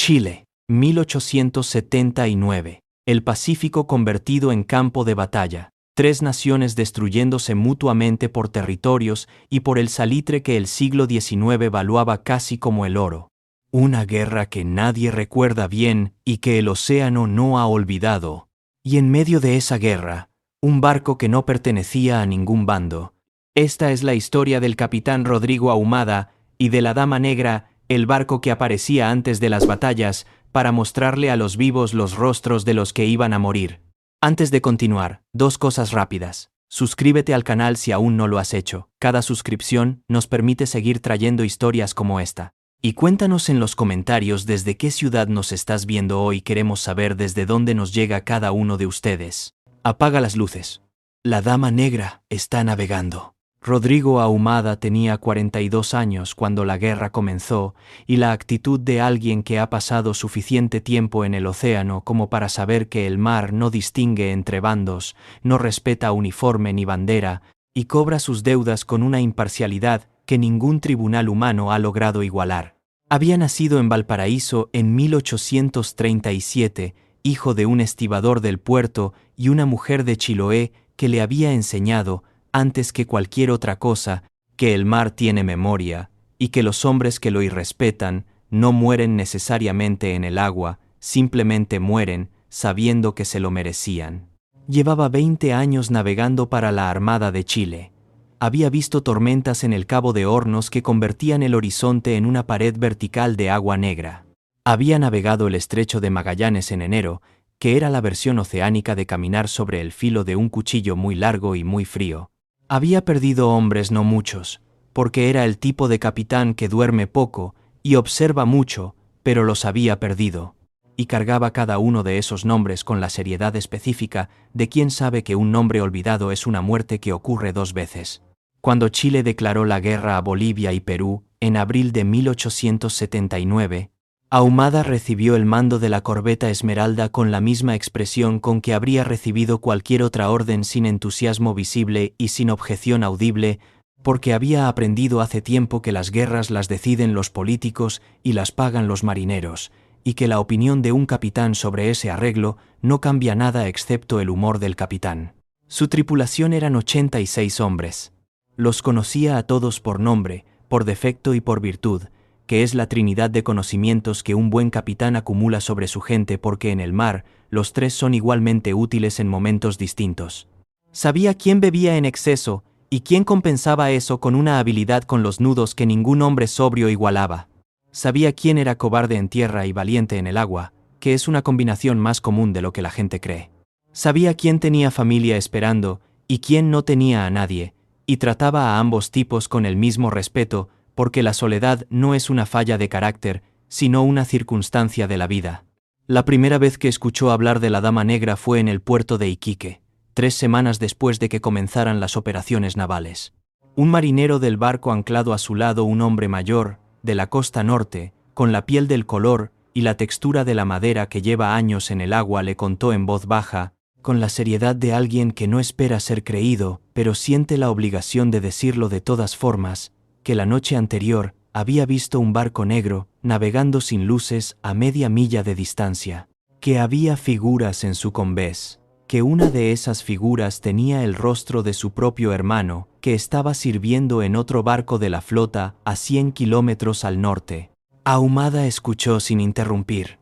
Chile, 1879. El Pacífico convertido en campo de batalla. Tres naciones destruyéndose mutuamente por territorios y por el salitre que el siglo XIX valuaba casi como el oro. Una guerra que nadie recuerda bien y que el océano no ha olvidado. Y en medio de esa guerra, un barco que no pertenecía a ningún bando. Esta es la historia del capitán Rodrigo Ahumada y de la Dama Negra, el barco que aparecía antes de las batallas para mostrarle a los vivos los rostros de los que iban a morir. Antes de continuar, dos cosas rápidas. Suscríbete al canal si aún no lo has hecho. Cada suscripción nos permite seguir trayendo historias como esta. Y cuéntanos en los comentarios desde qué ciudad nos estás viendo hoy. Queremos saber desde dónde nos llega cada uno de ustedes. Apaga las luces. La Dama Negra está navegando. Rodrigo Ahumada tenía 42 años cuando la guerra comenzó y la actitud de alguien que ha pasado suficiente tiempo en el océano como para saber que el mar no distingue entre bandos, no respeta uniforme ni bandera y cobra sus deudas con una imparcialidad que ningún tribunal humano ha logrado igualar. Había nacido en Valparaíso en 1837, hijo de un estibador del puerto y una mujer de Chiloé que le había enseñado, antes que cualquier otra cosa, que el mar tiene memoria, y que los hombres que lo irrespetan no mueren necesariamente en el agua, simplemente mueren sabiendo que se lo merecían. Llevaba 20 años navegando para la Armada de Chile. Había visto tormentas en el Cabo de Hornos que convertían el horizonte en una pared vertical de agua negra. Había navegado el Estrecho de Magallanes en enero, que era la versión oceánica de caminar sobre el filo de un cuchillo muy largo y muy frío. Había perdido hombres no muchos, porque era el tipo de capitán que duerme poco y observa mucho, pero los había perdido, y cargaba cada uno de esos nombres con la seriedad específica de quien sabe que un nombre olvidado es una muerte que ocurre 2 veces. Cuando Chile declaró la guerra a Bolivia y Perú, en abril de 1879, Ahumada recibió el mando de la corbeta Esmeralda con la misma expresión con que habría recibido cualquier otra orden, sin entusiasmo visible y sin objeción audible, porque había aprendido hace tiempo que las guerras las deciden los políticos y las pagan los marineros, y que la opinión de un capitán sobre ese arreglo no cambia nada excepto el humor del capitán. Su tripulación eran 86 hombres. Los conocía a todos por nombre, por defecto y por virtud, que es la trinidad de conocimientos que un buen capitán acumula sobre su gente, porque en el mar los tres son igualmente útiles en momentos distintos. Sabía quién bebía en exceso y quién compensaba eso con una habilidad con los nudos que ningún hombre sobrio igualaba. Sabía quién era cobarde en tierra y valiente en el agua, que es una combinación más común de lo que la gente cree. Sabía quién tenía familia esperando y quién no tenía a nadie, y trataba a ambos tipos con el mismo respeto, porque la soledad no es una falla de carácter, sino una circunstancia de la vida. La primera vez que escuchó hablar de la Dama Negra fue en el puerto de Iquique, 3 semanas después de que comenzaran las operaciones navales. Un marinero del barco anclado a su lado, un hombre mayor, de la costa norte, con la piel del color y la textura de la madera que lleva años en el agua, le contó en voz baja, con la seriedad de alguien que no espera ser creído, pero siente la obligación de decirlo de todas formas, que la noche anterior había visto un barco negro navegando sin luces a media milla de distancia, que había figuras en su combés, que una de esas figuras tenía el rostro de su propio hermano, que estaba sirviendo en otro barco de la flota a 100 kilómetros al norte. Ahumada escuchó sin interrumpir.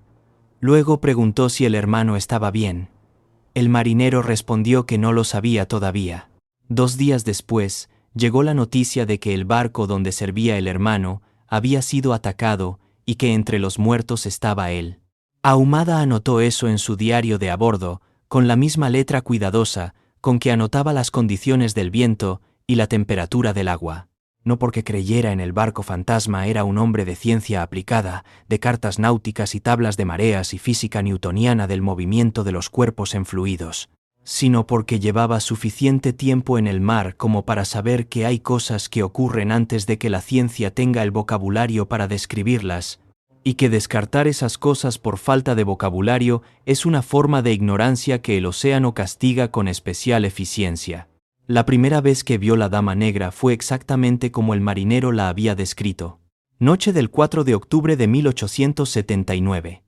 Luego preguntó si el hermano estaba bien. El marinero respondió que no lo sabía todavía. 2 días después, llegó la noticia de que el barco donde servía el hermano había sido atacado y que entre los muertos estaba él. Ahumada anotó eso en su diario de a bordo, con la misma letra cuidadosa con que anotaba las condiciones del viento y la temperatura del agua. No porque creyera en el barco fantasma, era un hombre de ciencia aplicada, de cartas náuticas y tablas de mareas y física newtoniana del movimiento de los cuerpos en fluidos, sino porque llevaba suficiente tiempo en el mar como para saber que hay cosas que ocurren antes de que la ciencia tenga el vocabulario para describirlas, y que descartar esas cosas por falta de vocabulario es una forma de ignorancia que el océano castiga con especial eficiencia. La primera vez que vio la Dama Negra fue exactamente como el marinero la había descrito. Noche del 4 de octubre de 1879.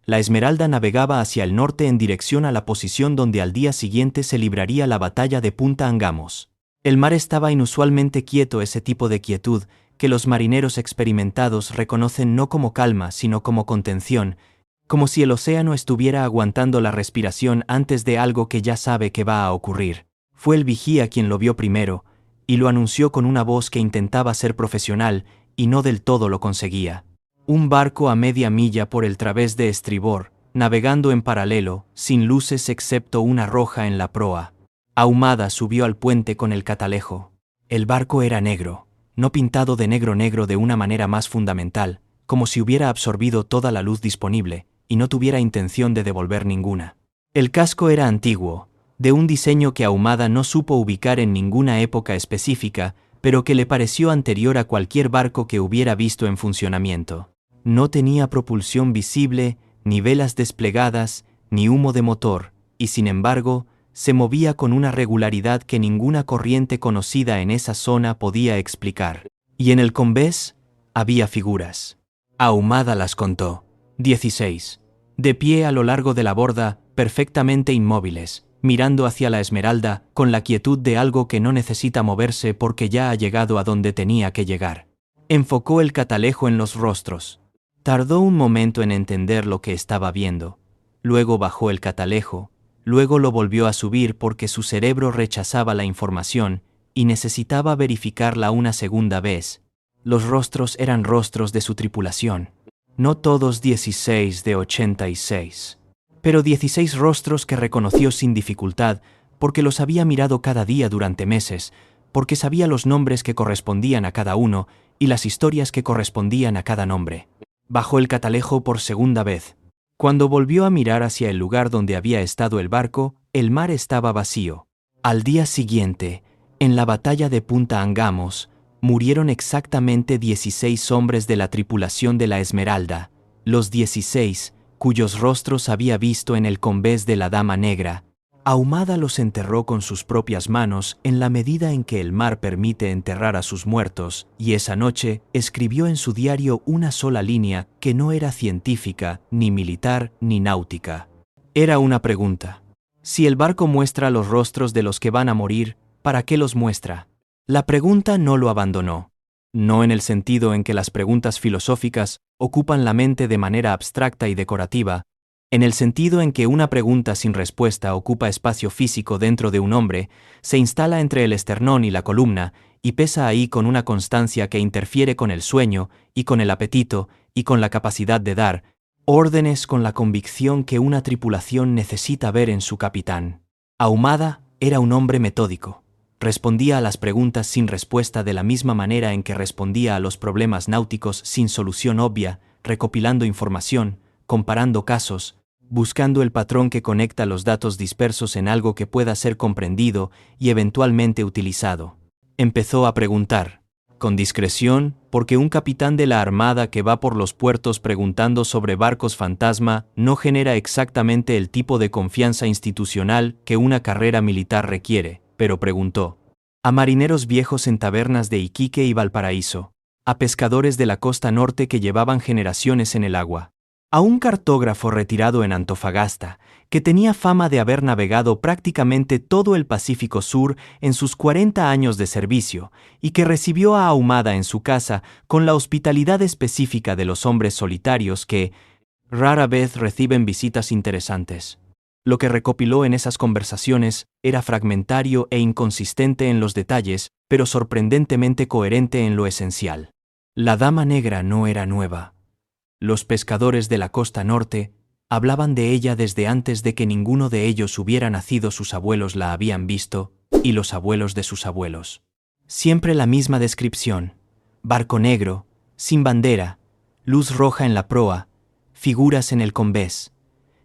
La Esmeralda navegaba hacia el norte en dirección a la posición donde al día siguiente se libraría la batalla de Punta Angamos. El mar estaba inusualmente quieto, ese tipo de quietud que los marineros experimentados reconocen no como calma, sino como contención, como si el océano estuviera aguantando la respiración antes de algo que ya sabe que va a ocurrir. Fue el vigía quien lo vio primero, y lo anunció con una voz que intentaba ser profesional y no del todo lo conseguía. Un barco a media milla por el través de estribor, navegando en paralelo, sin luces excepto una roja en la proa. Ahumada subió al puente con el catalejo. El barco era negro, no pintado de negro de una manera más fundamental, como si hubiera absorbido toda la luz disponible y no tuviera intención de devolver ninguna. El casco era antiguo, de un diseño que Ahumada no supo ubicar en ninguna época específica, pero que le pareció anterior a cualquier barco que hubiera visto en funcionamiento. No tenía propulsión visible, ni velas desplegadas, ni humo de motor, y sin embargo, se movía con una regularidad que ninguna corriente conocida en esa zona podía explicar. Y en el combés había figuras. Ahumada las contó. 16. De pie a lo largo de la borda, perfectamente inmóviles, mirando hacia la Esmeralda con la quietud de algo que no necesita moverse porque ya ha llegado a donde tenía que llegar. Enfocó el catalejo en los rostros. Tardó un momento en entender lo que estaba viendo. Luego bajó el catalejo, luego lo volvió a subir porque su cerebro rechazaba la información y necesitaba verificarla una segunda vez. Los rostros eran rostros de su tripulación. No todos 16 de 86. Pero 16 rostros que reconoció sin dificultad, porque los había mirado cada día durante meses, porque sabía los nombres que correspondían a cada uno y las historias que correspondían a cada nombre. Bajó el catalejo por segunda vez. Cuando volvió a mirar hacia el lugar donde había estado el barco, el mar estaba vacío. Al día siguiente, en la batalla de Punta Angamos, murieron exactamente 16 hombres de la tripulación de la Esmeralda, los 16 cuyos rostros había visto en el combés de la Dama Negra. Ahumada los enterró con sus propias manos en la medida en que el mar permite enterrar a sus muertos, y esa noche escribió en su diario una sola línea que no era científica, ni militar, ni náutica. Era una pregunta. Si el barco muestra los rostros de los que van a morir, ¿para qué los muestra? La pregunta no lo abandonó. No en el sentido en que las preguntas filosóficas ocupan la mente de manera abstracta y decorativa, en el sentido en que una pregunta sin respuesta ocupa espacio físico dentro de un hombre, se instala entre el esternón y la columna y pesa ahí con una constancia que interfiere con el sueño y con el apetito y con la capacidad de dar órdenes con la convicción que una tripulación necesita ver en su capitán. Ahumada era un hombre metódico. Respondía a las preguntas sin respuesta de la misma manera en que respondía a los problemas náuticos sin solución obvia, recopilando información, comparando casos, buscando el patrón que conecta los datos dispersos en algo que pueda ser comprendido y eventualmente utilizado. Empezó a preguntar, con discreción, porque un capitán de la Armada que va por los puertos preguntando sobre barcos fantasma no genera exactamente el tipo de confianza institucional que una carrera militar requiere, pero preguntó. A marineros viejos en tabernas de Iquique y Valparaíso, a pescadores de la costa norte que llevaban generaciones en el agua, a un cartógrafo retirado en Antofagasta, que tenía fama de haber navegado prácticamente todo el Pacífico Sur en sus 40 años de servicio, y que recibió a Ahumada en su casa con la hospitalidad específica de los hombres solitarios que rara vez reciben visitas interesantes. Lo que recopiló en esas conversaciones era fragmentario e inconsistente en los detalles, pero sorprendentemente coherente en lo esencial. La Dama Negra no era nueva. Los pescadores de la costa norte hablaban de ella desde antes de que ninguno de ellos hubiera nacido. Sus abuelos la habían visto, y los abuelos de sus abuelos. Siempre la misma descripción: barco negro, sin bandera, luz roja en la proa, figuras en el combés.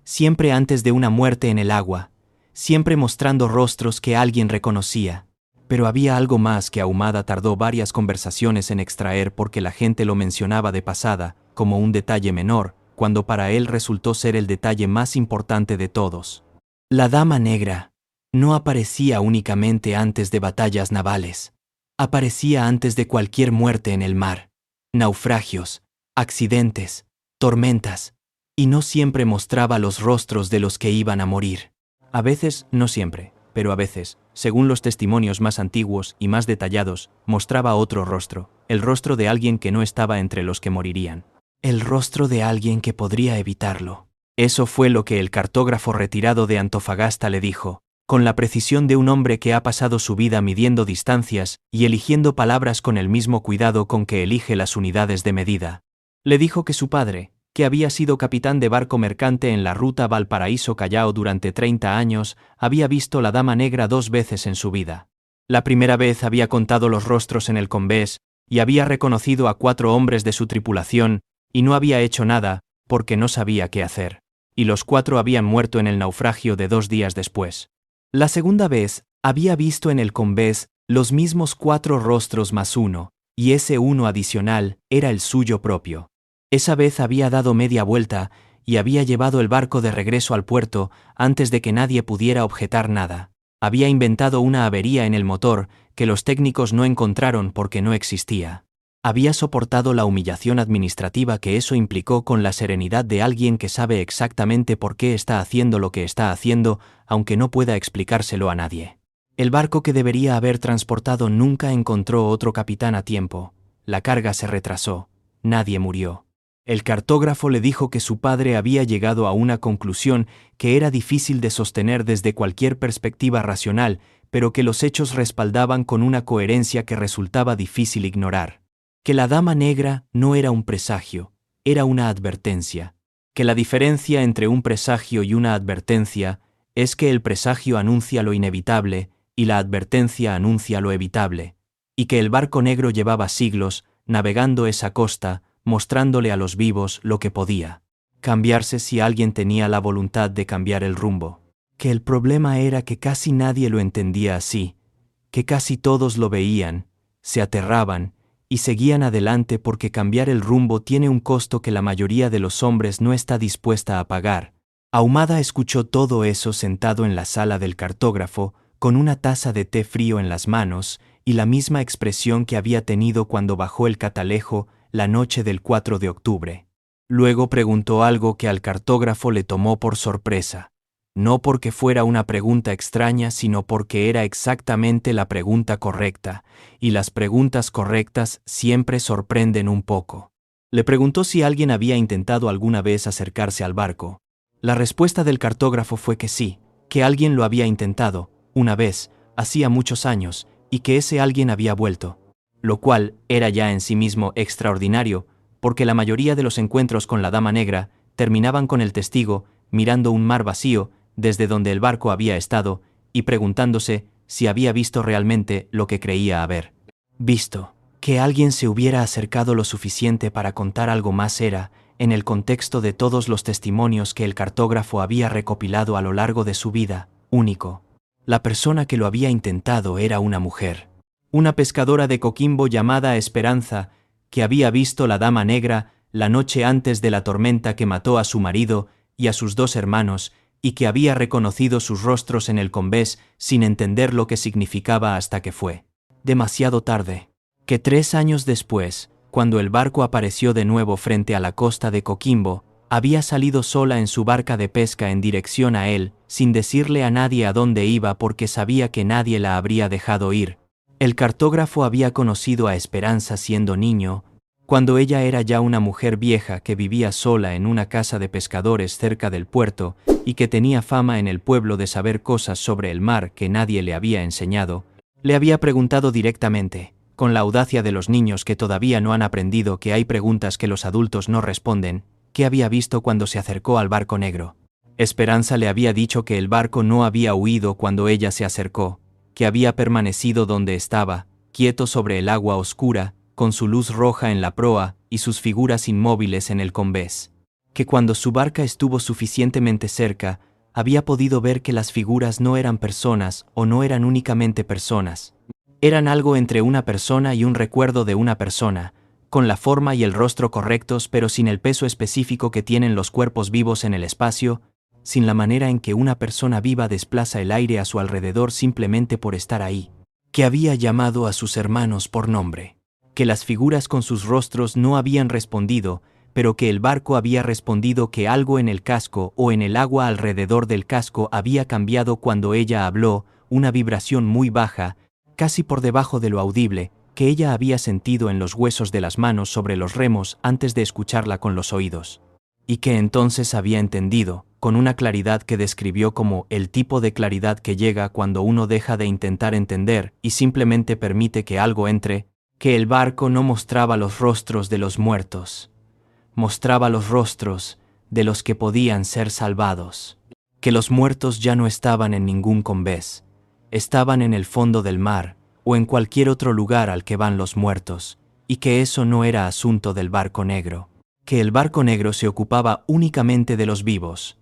Siempre antes de una muerte en el agua, siempre mostrando rostros que alguien reconocía. Pero había algo más que Ahumada tardó varias conversaciones en extraer porque la gente lo mencionaba de pasada, como un detalle menor, cuando para él resultó ser el detalle más importante de todos. La Dama Negra no aparecía únicamente antes de batallas navales. Aparecía antes de cualquier muerte en el mar. naufragios, accidentes, tormentas, y no siempre mostraba los rostros de los que iban a morir. A veces, no siempre, pero a veces, según los testimonios más antiguos y más detallados, mostraba otro rostro, el rostro de alguien que no estaba entre los que morirían. El rostro de alguien que podría evitarlo. Eso fue lo que el cartógrafo retirado de Antofagasta le dijo, con la precisión de un hombre que ha pasado su vida midiendo distancias y eligiendo palabras con el mismo cuidado con que elige las unidades de medida. Le dijo que su padre, que había sido capitán de barco mercante en la ruta Valparaíso-Callao durante 30 años, había visto la Dama Negra 2 veces en su vida. La primera vez había contado los rostros en el combés y había reconocido a 4 hombres de su tripulación y no había hecho nada porque no sabía qué hacer. Y los 4 habían muerto en el naufragio de 2 días después. La segunda vez había visto en el combés los mismos 4 rostros más uno, y ese uno adicional era el suyo propio. Esa vez había dado media vuelta y había llevado el barco de regreso al puerto antes de que nadie pudiera objetar nada. Había inventado una avería en el motor que los técnicos no encontraron porque no existía. Había soportado la humillación administrativa que eso implicó con la serenidad de alguien que sabe exactamente por qué está haciendo lo que está haciendo, aunque no pueda explicárselo a nadie. El barco que debería haber transportado nunca encontró otro capitán a tiempo. La carga se retrasó. Nadie murió. El cartógrafo le dijo que su padre había llegado a una conclusión que era difícil de sostener desde cualquier perspectiva racional, pero que los hechos respaldaban con una coherencia que resultaba difícil ignorar. Que la Dama Negra no era un presagio, era una advertencia. Que la diferencia entre un presagio y una advertencia es que el presagio anuncia lo inevitable y la advertencia anuncia lo evitable, y que el barco negro llevaba siglos navegando esa costa, mostrándole a los vivos lo que podía cambiarse si alguien tenía la voluntad de cambiar el rumbo. Que el problema era que casi nadie lo entendía así, que casi todos lo veían, se aterraban, y seguían adelante porque cambiar el rumbo tiene un costo que la mayoría de los hombres no está dispuesta a pagar. Ahumada escuchó todo eso sentado en la sala del cartógrafo, con una taza de té frío en las manos, y la misma expresión que había tenido cuando bajó el Catalejo la noche del 4 de octubre. Luego preguntó algo que al cartógrafo le tomó por sorpresa. No porque fuera una pregunta extraña, sino porque era exactamente la pregunta correcta, y las preguntas correctas siempre sorprenden un poco. Le preguntó si alguien había intentado alguna vez acercarse al barco. La respuesta del cartógrafo fue que sí, que alguien lo había intentado, una vez, hacía muchos años, y que ese alguien había vuelto. Lo cual era ya en sí mismo extraordinario, porque la mayoría de los encuentros con la Dama Negra terminaban con el testigo mirando un mar vacío desde donde el barco había estado y preguntándose si había visto realmente lo que creía haber visto. Que alguien se hubiera acercado lo suficiente para contar algo más era, en el contexto de todos los testimonios que el cartógrafo había recopilado a lo largo de su vida, único. La persona que lo había intentado era una mujer. Una pescadora de Coquimbo llamada Esperanza, que había visto la Dama Negra la noche antes de la tormenta que mató a su marido y a sus 2 hermanos, y que había reconocido sus rostros en el combés sin entender lo que significaba hasta que fue demasiado tarde. Que 3 años después, cuando el barco apareció de nuevo frente a la costa de Coquimbo, había salido sola en su barca de pesca en dirección a él, sin decirle a nadie a dónde iba porque sabía que nadie la habría dejado ir. El cartógrafo había conocido a Esperanza siendo niño, cuando ella era ya una mujer vieja que vivía sola en una casa de pescadores cerca del puerto y que tenía fama en el pueblo de saber cosas sobre el mar que nadie le había enseñado. Le había preguntado directamente, con la audacia de los niños que todavía no han aprendido que hay preguntas que los adultos no responden, qué había visto cuando se acercó al barco negro. Esperanza le había dicho que el barco no había huido cuando ella se acercó, que había permanecido donde estaba, quieto sobre el agua oscura, con su luz roja en la proa y sus figuras inmóviles en el combés. Que cuando su barca estuvo suficientemente cerca, había podido ver que las figuras no eran personas o no eran únicamente personas. Eran algo entre una persona y un recuerdo de una persona, con la forma y el rostro correctos pero sin el peso específico que tienen los cuerpos vivos en el espacio, sin la manera en que una persona viva desplaza el aire a su alrededor simplemente por estar ahí. Que había llamado a sus hermanos por nombre. que las figuras con sus rostros no habían respondido, pero que el barco había respondido que algo en el casco o en el agua alrededor del casco había cambiado cuando ella habló, una vibración muy baja, casi por debajo de lo audible, que ella había sentido en los huesos de las manos sobre los remos antes de escucharla con los oídos. Y que entonces había entendido, con una claridad que describió como el tipo de claridad que llega cuando uno deja de intentar entender y simplemente permite que algo entre, que el barco no mostraba los rostros de los muertos, mostraba los rostros de los que podían ser salvados, que los muertos ya no estaban en ningún combés, estaban en el fondo del mar o en cualquier otro lugar al que van los muertos, y que eso no era asunto del barco negro, que el barco negro se ocupaba únicamente de los vivos,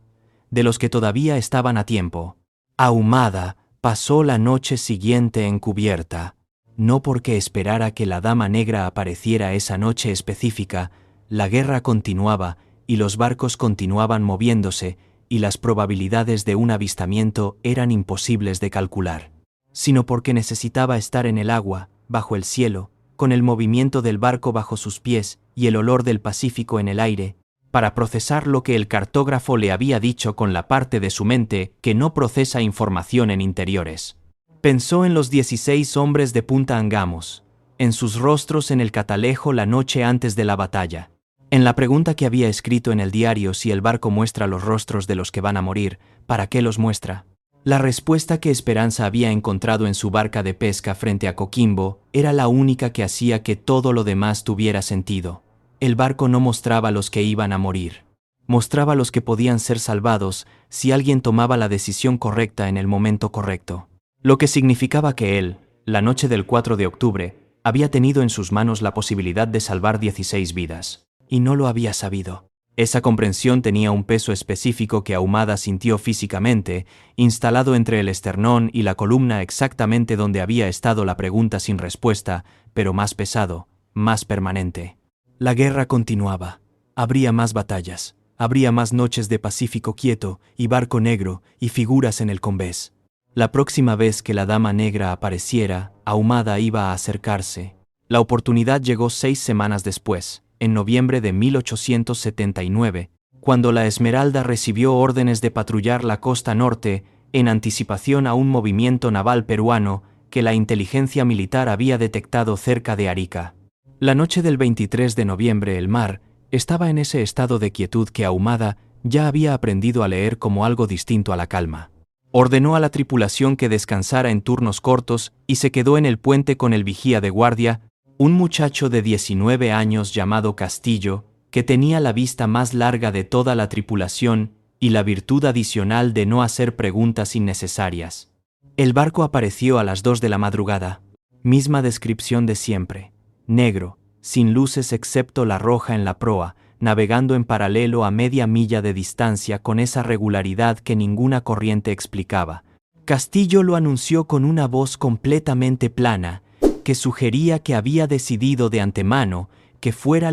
de los que todavía estaban a tiempo. Ahumada pasó la noche siguiente en cubierta, no porque esperara que la dama negra apareciera esa noche específica. La guerra continuaba y los barcos continuaban moviéndose y las probabilidades de un avistamiento eran imposibles de calcular, sino porque necesitaba estar en el agua, bajo el cielo, con el movimiento del barco bajo sus pies y el olor del Pacífico en el aire, para procesar lo que el cartógrafo le había dicho con la parte de su mente que no procesa información en interiores. Pensó en los 16 hombres de Punta Angamos, en sus rostros en el catalejo la noche antes de la batalla, en la pregunta que había escrito en el diario si el barco muestra los rostros de los que van a morir, ¿para qué los muestra? La respuesta que Esperanza había encontrado en su barca de pesca frente a Coquimbo era la única que hacía que todo lo demás tuviera sentido. El barco no mostraba los que iban a morir. Mostraba los que podían ser salvados si alguien tomaba la decisión correcta en el momento correcto. Lo que significaba que él, la noche del 4 de octubre, había tenido en sus manos la posibilidad de salvar 16 vidas. Y no lo había sabido. Esa comprensión tenía un peso específico que Ahumada sintió físicamente, instalado entre el esternón y la columna exactamente donde había estado la pregunta sin respuesta, pero más pesado, más permanente. La guerra continuaba. Habría más batallas. Habría más noches de Pacífico quieto y barco negro y figuras en el combés. La próxima vez que la dama negra apareciera, Ahumada iba a acercarse. La oportunidad llegó 6 semanas después, en noviembre de 1879, cuando la Esmeralda recibió órdenes de patrullar la costa norte en anticipación a un movimiento naval peruano que la inteligencia militar había detectado cerca de Arica. La noche del 23 de noviembre el mar estaba en ese estado de quietud que Ahumada ya había aprendido a leer como algo distinto a la calma. Ordenó a la tripulación que descansara en turnos cortos y se quedó en el puente con el vigía de guardia, un muchacho de 19 años llamado Castillo, que tenía la vista más larga de toda la tripulación y la virtud adicional de no hacer preguntas innecesarias. El barco apareció a las 2 de la madrugada. Misma descripción de siempre. Negro, sin luces excepto la roja en la proa, navegando en paralelo a media milla de distancia con esa regularidad que ninguna corriente explicaba. Castillo lo anunció con una voz completamente plana, que sugería que había decidido de antemano que fuera,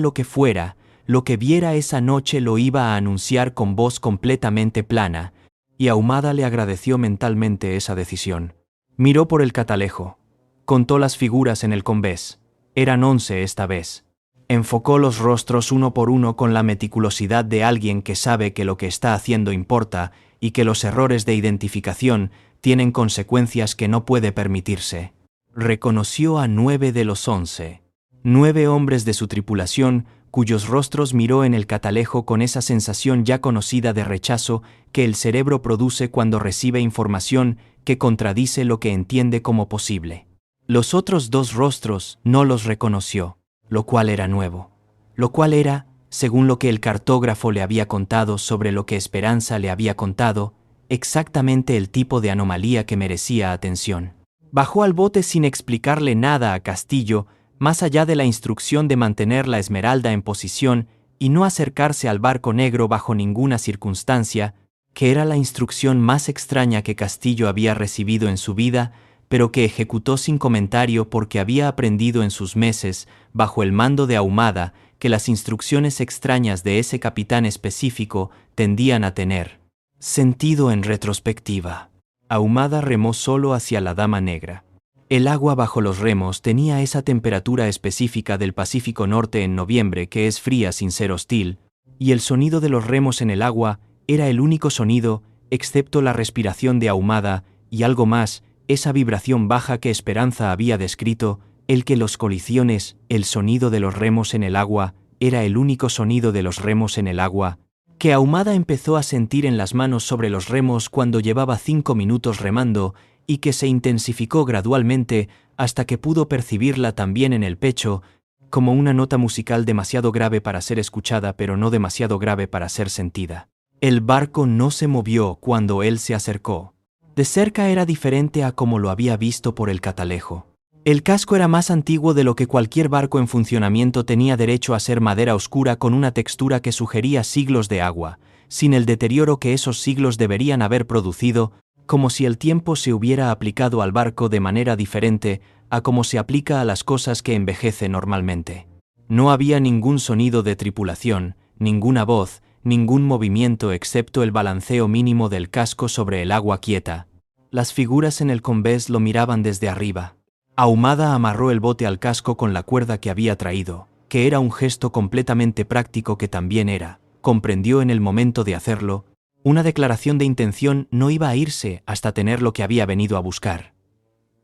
lo que viera esa noche lo iba a anunciar con voz completamente plana, y Ahumada le agradeció mentalmente esa decisión. Miró por el catalejo. Contó las figuras en el combés. Eran 11 esta vez. Enfocó los rostros uno por uno con la meticulosidad de alguien que sabe que lo que está haciendo importa y que los errores de identificación tienen consecuencias que no puede permitirse. Reconoció a 9 de los 11. 9 hombres de su tripulación, cuyos rostros miró en el catalejo con esa sensación ya conocida de rechazo que el cerebro produce cuando recibe información que contradice lo que entiende como posible. Los otros 2 rostros no los reconoció, lo cual era nuevo. Lo cual era, según lo que el cartógrafo le había contado sobre lo que Esperanza le había contado, exactamente el tipo de anomalía que merecía atención. Bajó al bote sin explicarle nada a Castillo, más allá de la instrucción de mantener la Esmeralda en posición y no acercarse al barco negro bajo ninguna circunstancia, que era la instrucción más extraña que Castillo había recibido en su vida, pero que ejecutó sin comentario porque había aprendido en sus meses, bajo el mando de Ahumada, que las instrucciones extrañas de ese capitán específico tendían a tener sentido en retrospectiva. Ahumada remó solo hacia la dama negra. El agua bajo los remos tenía esa temperatura específica del Pacífico Norte en noviembre que es fría sin ser hostil, y el sonido de los remos en el agua era el único sonido, excepto la respiración de Ahumada y algo más, esa vibración baja que Esperanza había descrito, el que los colisiones, el sonido de los remos en el agua, era el único sonido de los remos en el agua, que Ahumada empezó a sentir en las manos sobre los remos cuando llevaba 5 minutos remando y que se intensificó gradualmente hasta que pudo percibirla también en el pecho, como una nota musical demasiado grave para ser escuchada pero no demasiado grave para ser sentida. El barco no se movió cuando él se acercó. De cerca era diferente a como lo había visto por el catalejo. El casco era más antiguo de lo que cualquier barco en funcionamiento tenía derecho a ser madera oscura con una textura que sugería siglos de agua, sin el deterioro que esos siglos deberían haber producido, como si el tiempo se hubiera aplicado al barco de manera diferente a como se aplica a las cosas que envejecen normalmente. No había ningún sonido de tripulación, ninguna voz, ningún movimiento excepto el balanceo mínimo del casco sobre el agua quieta. Las figuras en el combés lo miraban desde arriba. Ahumada amarró el bote al casco con la cuerda que había traído, que era un gesto completamente práctico que también era, comprendió en el momento de hacerlo, una declaración de intención. No iba a irse hasta tener lo que había venido a buscar.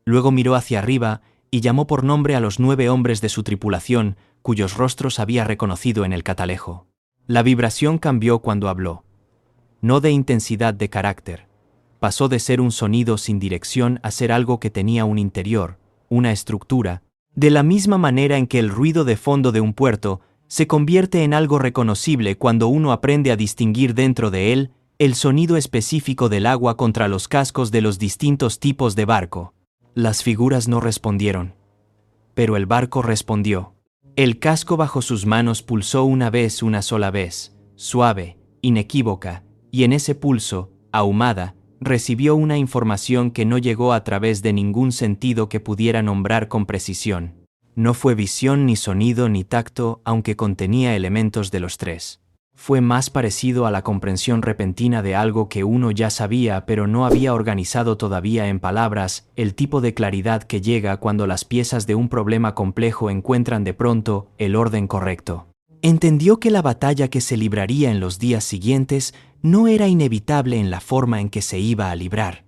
Luego miró hacia arriba y llamó por nombre a los 9 hombres de su tripulación, cuyos rostros había reconocido en el catalejo. La vibración cambió cuando habló. No de intensidad de carácter. Pasó de ser un sonido sin dirección a ser algo que tenía un interior, una estructura, de la misma manera en que el ruido de fondo de un puerto se convierte en algo reconocible cuando uno aprende a distinguir dentro de él el sonido específico del agua contra los cascos de los distintos tipos de barco. Las figuras no respondieron. Pero el barco respondió. El casco bajo sus manos pulsó una sola vez, suave, inequívoca, y en ese pulso, Ahumada, recibió una información que no llegó a través de ningún sentido que pudiera nombrar con precisión. No fue visión ni sonido ni tacto, aunque contenía elementos de los tres. Fue más parecido a la comprensión repentina de algo que uno ya sabía pero no había organizado todavía en palabras, el tipo de claridad que llega cuando las piezas de un problema complejo encuentran de pronto el orden correcto. Entendió que la batalla que se libraría en los días siguientes no era inevitable en la forma en que se iba a librar,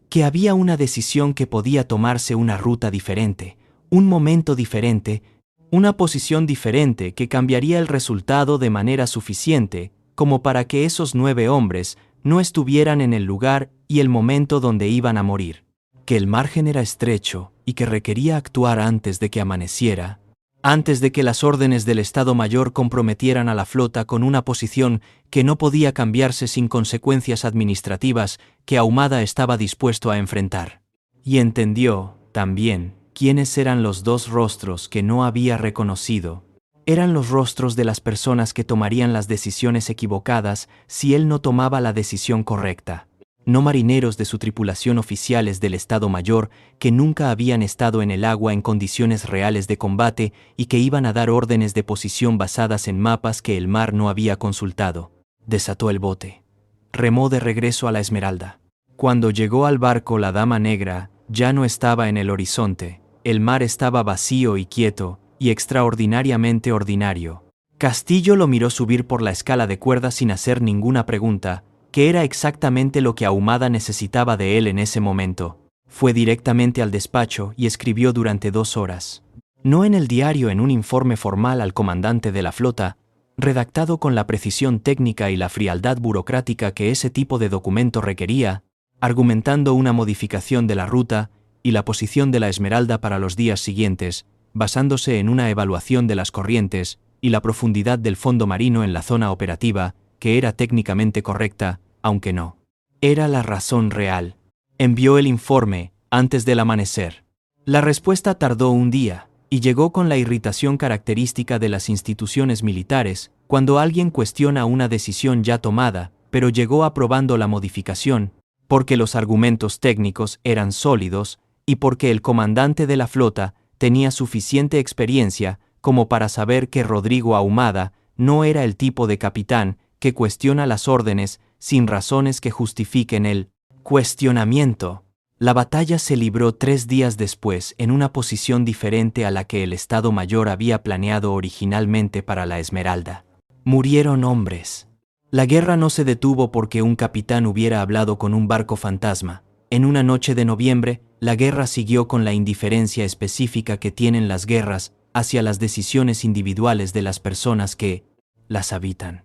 que había una decisión que podía tomarse, una ruta diferente, un momento diferente, una posición diferente que cambiaría el resultado de manera suficiente como para que esos 9 hombres no estuvieran en el lugar y el momento donde iban a morir, que el margen era estrecho y que requería actuar antes de que amaneciera, antes de que las órdenes del Estado Mayor comprometieran a la flota con una posición que no podía cambiarse sin consecuencias administrativas que Ahumada estaba dispuesto a enfrentar. Y entendió, también, quiénes eran los 2 rostros que no había reconocido. Eran los rostros de las personas que tomarían las decisiones equivocadas si él no tomaba la decisión correcta. No marineros de su tripulación oficiales del Estado Mayor que nunca habían estado en el agua en condiciones reales de combate y que iban a dar órdenes de posición basadas en mapas que el mar no había consultado. Desató el bote. Remó de regreso a la Esmeralda. Cuando llegó al barco la Dama Negra, ya no estaba en el horizonte. El mar estaba vacío y quieto, y extraordinariamente ordinario. Castillo lo miró subir por la escala de cuerda sin hacer ninguna pregunta, que era exactamente lo que Ahumada necesitaba de él en ese momento. Fue directamente al despacho y escribió durante 2 horas. No en el diario, en un informe formal al comandante de la flota, redactado con la precisión técnica y la frialdad burocrática que ese tipo de documento requería, argumentando una modificación de la ruta y la posición de la Esmeralda para los días siguientes, basándose en una evaluación de las corrientes y la profundidad del fondo marino en la zona operativa, que era técnicamente correcta, aunque no era la razón real. Envió el informe antes del amanecer. La respuesta tardó un día, y llegó con la irritación característica de las instituciones militares, cuando alguien cuestiona una decisión ya tomada, pero llegó aprobando la modificación, porque los argumentos técnicos eran sólidos, y porque el comandante de la flota tenía suficiente experiencia como para saber que Rodrigo Ahumada no era el tipo de capitán que cuestiona las órdenes sin razones que justifiquen el cuestionamiento. La batalla se libró 3 días después en una posición diferente a la que el Estado Mayor había planeado originalmente para la Esmeralda. Murieron hombres. La guerra no se detuvo porque un capitán hubiera hablado con un barco fantasma. En una noche de noviembre, la guerra siguió con la indiferencia específica que tienen las guerras hacia las decisiones individuales de las personas que las habitan.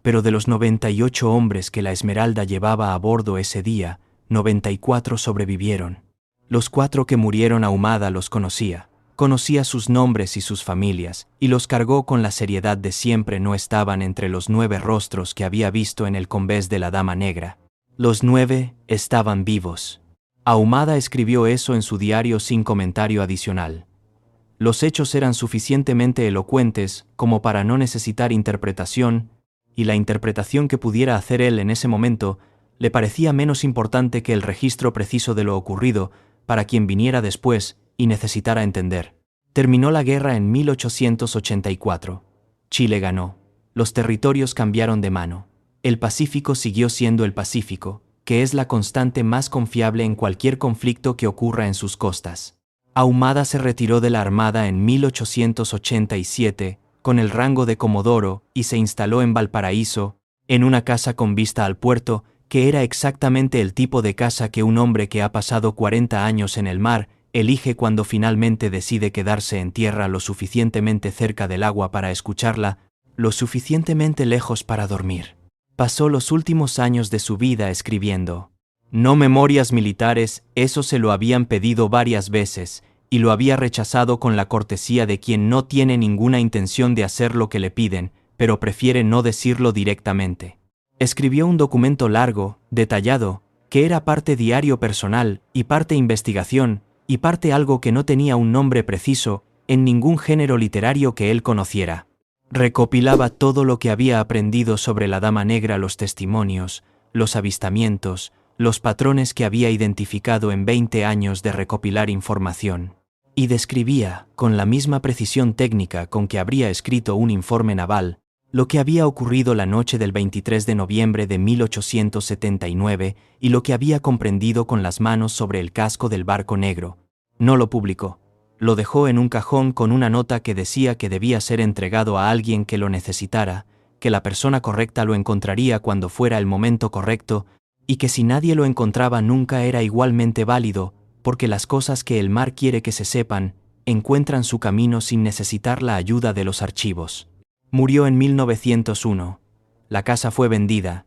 Pero de los 98 hombres que la Esmeralda llevaba a bordo ese día, 94 sobrevivieron. Los 4 que murieron Ahumada los conocía sus nombres y sus familias, y los cargó con la seriedad de siempre. No estaban entre los 9 rostros que había visto en el combés de la Dama Negra. Los 9 estaban vivos. Ahumada escribió eso en su diario sin comentario adicional. Los hechos eran suficientemente elocuentes como para no necesitar interpretación, y la interpretación que pudiera hacer él en ese momento le parecía menos importante que el registro preciso de lo ocurrido para quien viniera después y necesitara entender. Terminó la guerra en 1884. Chile ganó. Los territorios cambiaron de mano. El Pacífico siguió siendo el Pacífico, que es la constante más confiable en cualquier conflicto que ocurra en sus costas. Ahumada se retiró de la Armada en 1887 con el rango de comodoro y se instaló en Valparaíso, en una casa con vista al puerto, que era exactamente el tipo de casa que un hombre que ha pasado 40 años en el mar elige cuando finalmente decide quedarse en tierra lo suficientemente cerca del agua para escucharla, lo suficientemente lejos para dormir. Pasó los últimos años de su vida escribiendo. No memorias militares, eso se lo habían pedido varias veces, y lo había rechazado con la cortesía de quien no tiene ninguna intención de hacer lo que le piden, pero prefiere no decirlo directamente. Escribió un documento largo, detallado, que era parte diario personal y parte investigación, y parte algo que no tenía un nombre preciso en ningún género literario que él conociera. Recopilaba todo lo que había aprendido sobre la Dama Negra, los testimonios, los avistamientos, los patrones que había identificado en 20 años de recopilar información. Y describía, con la misma precisión técnica con que habría escrito un informe naval, lo que había ocurrido la noche del 23 de noviembre de 1879 y lo que había comprendido con las manos sobre el casco del barco negro. No lo publicó. Lo dejó en un cajón con una nota que decía que debía ser entregado a alguien que lo necesitara, que la persona correcta lo encontraría cuando fuera el momento correcto, y que si nadie lo encontraba nunca era igualmente válido, porque las cosas que el mar quiere que se sepan, encuentran su camino sin necesitar la ayuda de los archivos. Murió en 1901. La casa fue vendida.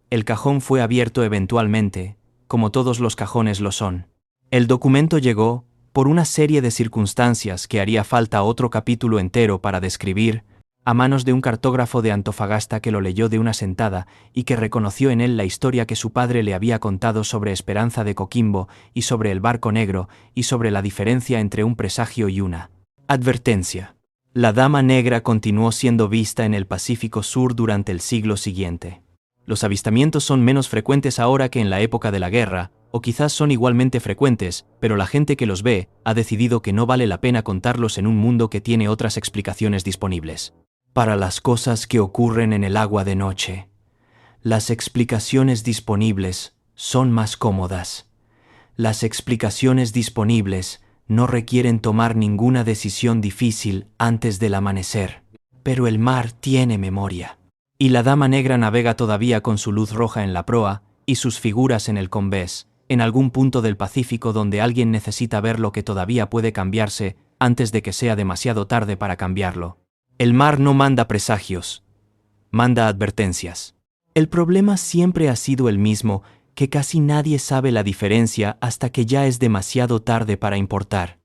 El cajón fue abierto eventualmente, como todos los cajones lo son. El documento llegó, por una serie de circunstancias que haría falta otro capítulo entero para describir, a manos de un cartógrafo de Antofagasta que lo leyó de una sentada y que reconoció en él la historia que su padre le había contado sobre Esperanza de Coquimbo y sobre el barco negro y sobre la diferencia entre un presagio y una advertencia. La Dama Negra continuó siendo vista en el Pacífico Sur durante el siglo siguiente. Los avistamientos son menos frecuentes ahora que en la época de la guerra, o quizás son igualmente frecuentes, pero la gente que los ve ha decidido que no vale la pena contarlos en un mundo que tiene otras explicaciones disponibles. Para las cosas que ocurren en el agua de noche, las explicaciones disponibles son más cómodas. Las explicaciones disponibles no requieren tomar ninguna decisión difícil antes del amanecer. Pero el mar tiene memoria. Y la Dama Negra navega todavía con su luz roja en la proa y sus figuras en el combés, en algún punto del Pacífico donde alguien necesita ver lo que todavía puede cambiarse antes de que sea demasiado tarde para cambiarlo. El mar no manda presagios, manda advertencias. El problema siempre ha sido el mismo, que casi nadie sabe la diferencia hasta que ya es demasiado tarde para importar.